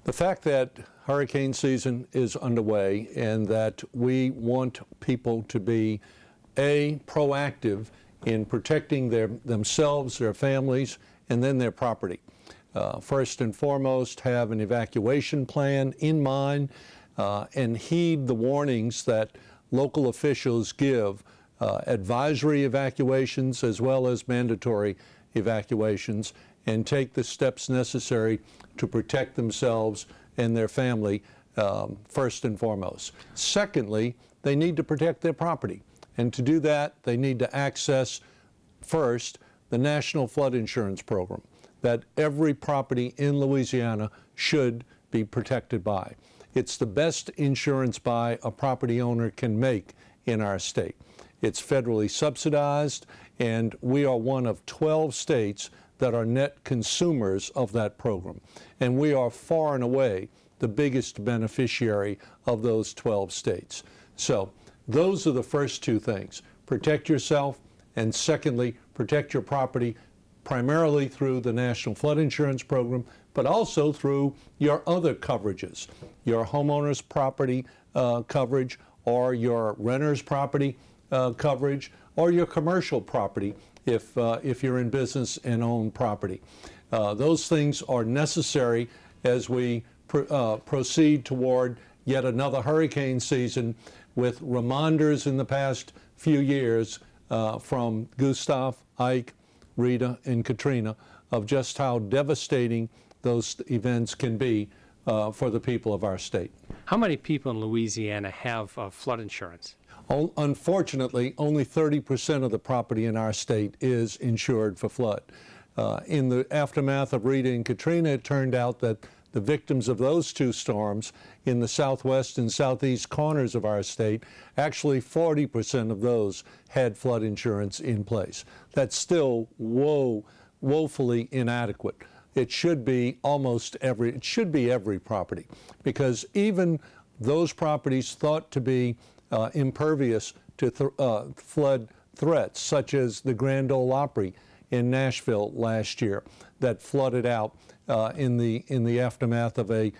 The fact that hurricane season is underway and that we want people to be, A, proactive in protecting themselves, their families, and then their property. First and foremost, have an evacuation plan in mind and heed the warnings that local officials give, advisory evacuations as well as mandatory evacuations, and take the steps necessary to protect themselves and their family first and foremost. Secondly, they need to protect their property. And to do that, they need to access first the National Flood Insurance Program that every property in Louisiana should be protected by. It's the best insurance buy a property owner can make in our state. It's federally subsidized, and we are one of 12 states that are net consumers of that program. And we are far and away the biggest beneficiary of those 12 states. So those are the first two things. Protect yourself, and secondly, protect your property primarily through the National Flood Insurance Program, but also through your other coverages, your homeowner's property coverage, or your renter's property coverage, or your commercial property if you're in business and own property. Those things are necessary as we proceed toward yet another hurricane season, with reminders in the past few years from Gustav, Ike, Rita, and Katrina of just how devastating those events can be for the people of our state. How many people in Louisiana have flood insurance? Unfortunately, only 30% of the property in our state is insured for flood. In the aftermath of Rita and Katrina, it turned out that the victims of those two storms in the southwest and southeast corners of our state, actually 40% of those had flood insurance in place. That's still woefully inadequate. It should be every property, because even those properties thought to be impervious to flood threats, such as the Grand Ole Opry in Nashville last year that flooded out in the aftermath of a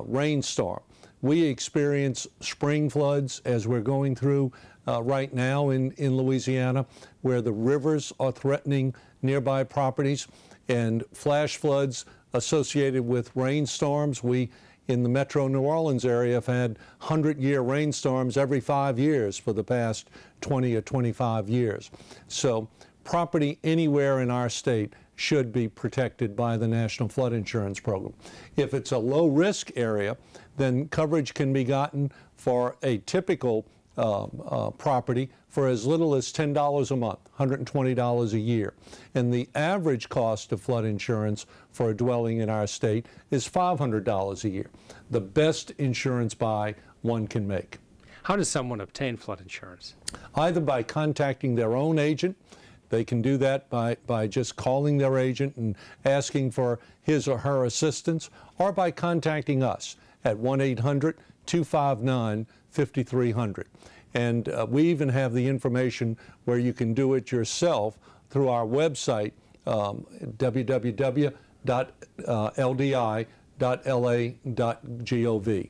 rainstorm. We experience spring floods as we're going through right now in Louisiana, where the rivers are threatening nearby properties, and flash floods associated with rainstorms. We in the metro New Orleans area have had 100-year rainstorms every 5 years for the past 20 or 25 years. So property anywhere in our state should be protected by the National Flood Insurance Program. If it's a low-risk area, then coverage can be gotten for a typical property for as little as $10 a month, $120 a year. And the average cost of flood insurance for a dwelling in our state is $500 a year. The best insurance buy one can make. How does someone obtain flood insurance? Either by contacting their own agent. They can do that by just calling their agent and asking for his or her assistance, or by contacting us at 1-800-259-5300. And we even have the information where you can do it yourself through our website, www.ldi.la.gov.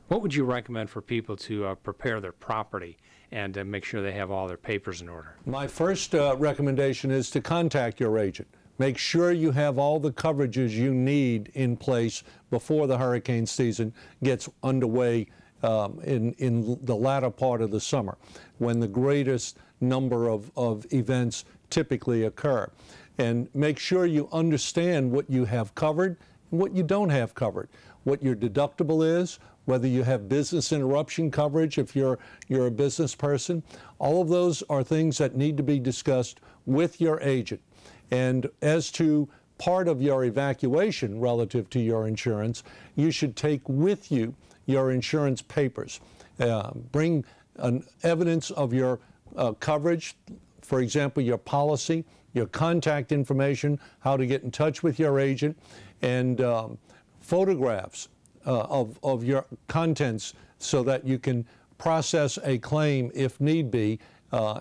What would you recommend for people to prepare their property and make sure they have all their papers in order? My first recommendation is to contact your agent. Make sure you have all the coverages you need in place before the hurricane season gets underway in the latter part of the summer, when the greatest number of events typically occur. And make sure you understand what you have covered and what you don't have covered, what your deductible is, whether you have business interruption coverage if you're a business person. All of those are things that need to be discussed with your agent. And as to part of your evacuation relative to your insurance, you should take with you your insurance papers. Bring an evidence of your coverage, for example, your policy, your contact information, how to get in touch with your agent, and photographs of your contents so that you can process a claim if need be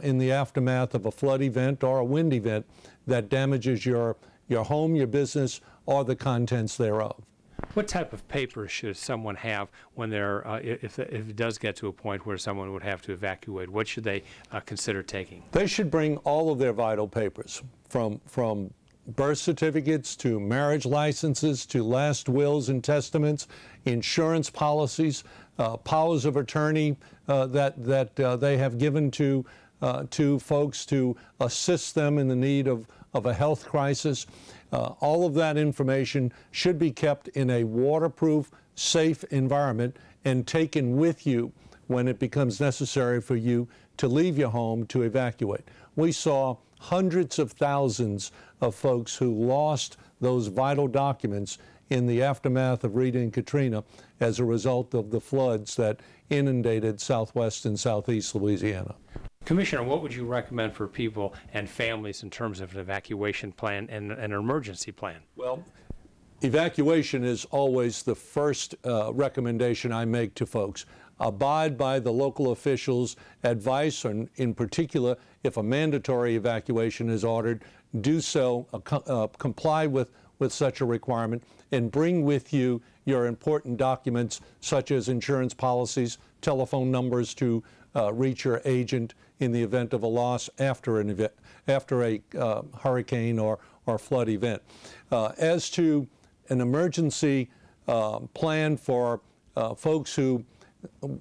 in the aftermath of a flood event or a wind event that damages your home, your business, or the contents thereof. What type of papers should someone have when they're, if it does get to a point where someone would have to evacuate? What should they consider taking? They should bring all of their vital papers, from birth certificates to marriage licenses to last wills and testaments, insurance policies, powers of attorney that they have given to folks to assist them in the need of a health crisis. All of that information should be kept in a waterproof, safe environment and taken with you when it becomes necessary for you to leave your home to evacuate. We saw hundreds of thousands of folks who lost those vital documents in the aftermath of Rita and Katrina as a result of the floods that inundated southwest and southeast Louisiana. Commissioner, what would you recommend for people and families in terms of an evacuation plan and an emergency plan? Well, evacuation is always the first recommendation I make to folks. Abide by the local officials' advice, and in particular, if a mandatory evacuation is ordered, do so, comply with such a requirement, and bring with you your important documents such as insurance policies, telephone numbers to reach your agent in the event of a loss after a hurricane or flood event. As to an emergency plan for folks who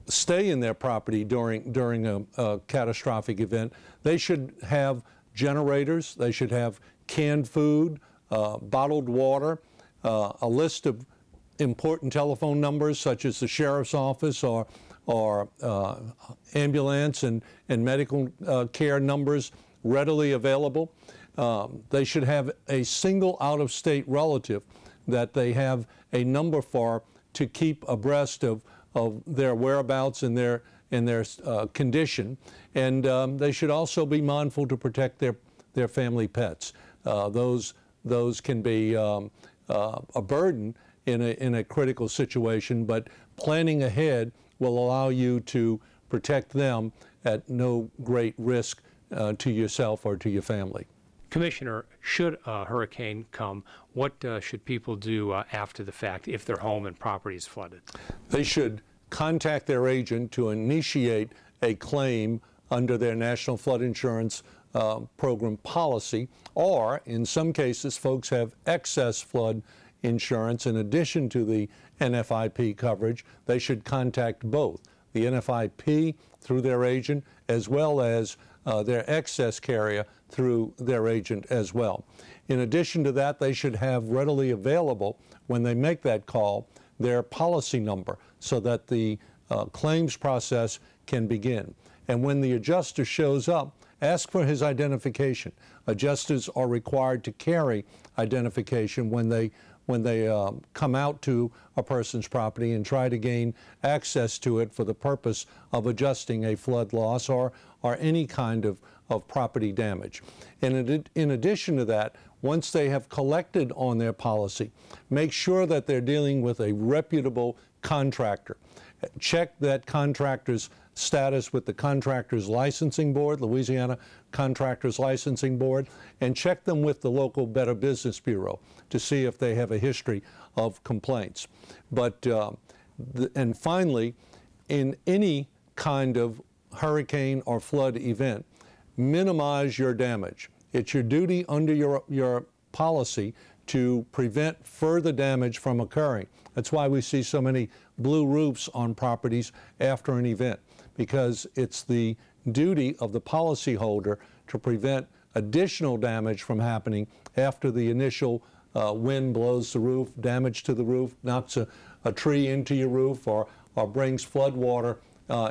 stay in their property during a catastrophic event, they should have generators, they should have canned food, bottled water, a list of important telephone numbers such as the sheriff's office or ambulance and medical care numbers readily available. They should have a single out-of-state relative that they have a number for to keep abreast of their whereabouts and their condition. And they should also be mindful to protect their family pets. Those can be a burden in a critical situation, but planning ahead will allow you to protect them at no great risk to yourself or to your family. Commissioner, should a hurricane come, what should people do after the fact if their home and property is flooded? They should contact their agent to initiate a claim under their National Flood Insurance Program policy, or in some cases folks have excess flood insurance in addition to the NFIP coverage. They should contact both the NFIP through their agent as well as their excess carrier through their agent as well. In addition to that, they should have readily available, when they make that call, their policy number so that the claims process can begin. And when the adjuster shows up, ask for his identification. Adjusters are required to carry identification when they come out to a person's property and try to gain access to it for the purpose of adjusting a flood loss or any kind of property damage. And in addition to that, once they have collected on their policy, make sure that they're dealing with a reputable contractor. Check that contractor's status with the Contractors Licensing Board, Louisiana Contractors Licensing Board, and check them with the local Better Business Bureau to see if they have a history of complaints. But, and finally, in any kind of hurricane or flood event, minimize your damage. It's your duty under your policy to prevent further damage from occurring. That's why we see so many blue roofs on properties after an event, because it's the duty of the policyholder to prevent additional damage from happening after the initial wind blows the roof, damage to the roof, knocks a tree into your roof, or brings flood water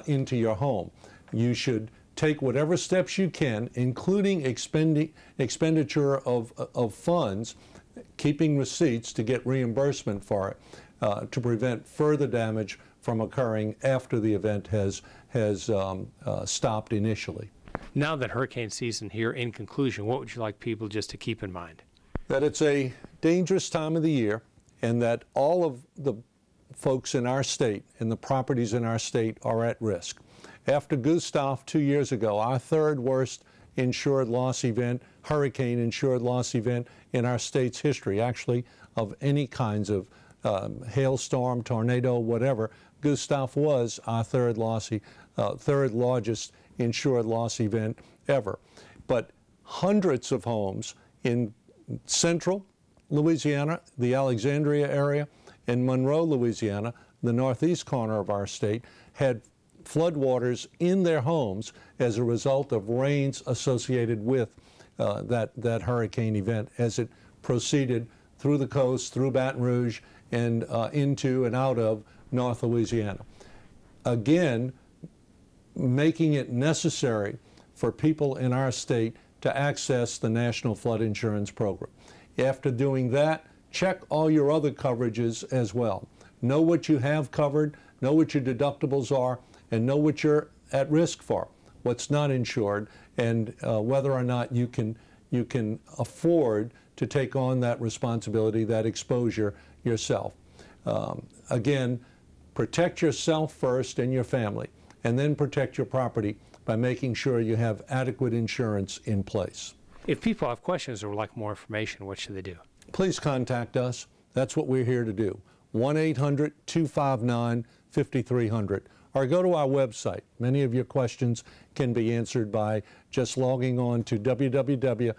into your home. You should take whatever steps you can, including expenditure of funds, keeping receipts to get reimbursement for it, to prevent further damage from occurring after the event has stopped initially. Now that hurricane season here, in conclusion, what would you like people just to keep in mind? That it's a dangerous time of the year, and that all of the folks in our state and the properties in our state are at risk. After Gustav 2 years ago, our third worst insured loss event, hurricane insured loss event in our state's history, actually, of any kinds of hailstorm, tornado, whatever, Gustav was our third largest insured loss event ever. But hundreds of homes in central Louisiana, the Alexandria area, and Monroe, Louisiana, the northeast corner of our state, had floodwaters in their homes as a result of rains associated with that hurricane event as it proceeded through the coast, through Baton Rouge, and into and out of North Louisiana. Again, making it necessary for people in our state to access the National Flood Insurance Program. After doing that, check all your other coverages as well. Know what you have covered, know what your deductibles are, and know what you're at risk for, what's not insured, and whether or not you can afford to take on that responsibility, that exposure yourself. Again, protect yourself first and your family, and then protect your property by making sure you have adequate insurance in place. If people have questions or would like more information, what should they do? Please contact us. That's what we're here to do. 1-800-259-5300. Or go to our website. Many of your questions can be answered by just logging on to www.ldi.la.gov.